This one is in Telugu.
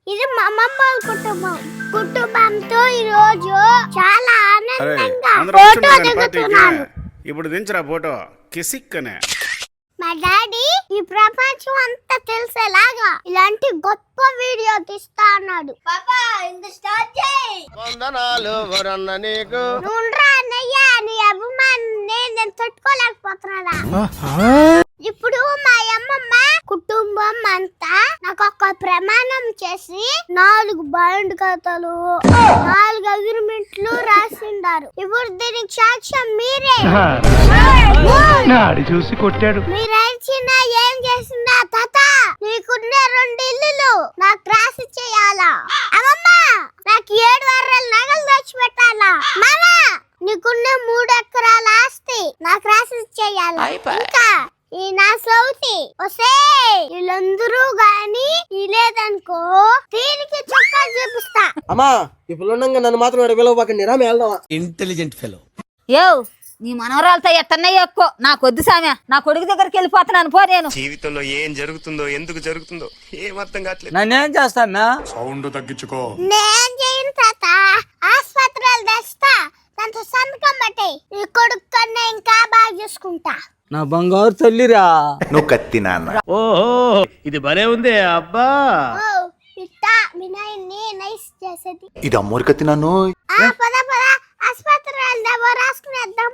ఇది మా అమ్మమ్మ కుటుంబంతో ఈ రోజు చాలా ఆనందంగా ఫోటో దిగుతున్నాను. ఇప్పుడు దించరా ఫోటో కిసిక్ అనే. మా డాడీ ఈ ప్రపంచం అంతా తెలిసేలాగా ఇలాంటి గొప్ప వీడియో తీస్తా అన్నాడు. పాపా ఇంత స్టార్ట్ చేయి. వందనాలు వరన్న నీకు. నువ్వురా అన్నయ్య, నీ అభిమానం నేను తట్టుకోలేకపోతున్నా. ఇప్పుడు మా అమ్మమ్మ కుటుంబం అంతా నాకు ఒక ప్రమాణం చేసి 4 బైండ్ కథలు 4 అగ్రిమెంట్లు రాసిండారు. ఇప్పుడు దీనికి సాక్ష్యం మీరే. చూసి కొట్టాడు. మీరైనా ఏం చేసిందా తాత? నీకున్న 2 ఇల్లులు నాకు రాసి చేయాలా? అమ్మమ్మ నాకు 7 వారాల నగలు దాచిపెట్టాలా? మామ నీకున్న 3 ఎకరాల ఆస్తి నాకు రాసి చేయాలా? ఇంకా ఈ నా సౌతి వసే వీళ్ళందరూ గాని ఇలేదనుకో దీనికి చొక్కా చూపిస్తా. అమ్మా ఇప్పుడు నన్ను మాత్రం పిలవకండి రా వెళ్దామా. Intelligent fellow. యో నీ మనవరాలతో ఎట్టన్నయ్య ఎక్కువ నాకు వద్దు సామ్య. నా కొడుకు దగ్గరికి వెళ్ళిపోతున్నాను పో. నేను జీవితంలో ఏం జరుగుతుందో ఎందుకు జరుగుతుందో ఏం అర్థం కావట్లేదు. నన్నేం చేస్తానా? సౌండ్ తగ్గించుకో. నేను చేయను తాత, ఆస్పత్రులు తెస్తా. దాంతో సంతకం బట్టి నీ కొడుకు కన్నా ఇంకా బాగా చూసుకుంటా. నా బంగారు తల్లిరా. నువ్వు కత్తి నాన్న. ఓహో ఇది భలే ఉంది అబ్బా. ఓ ఇట్టా వినాయన్ని నైస్ చేసేది. ఇది అమ్మోరు కత్తి నాను. పద ఆస్పత్రి వెళ్దాం, రాసుకునేద్దాం.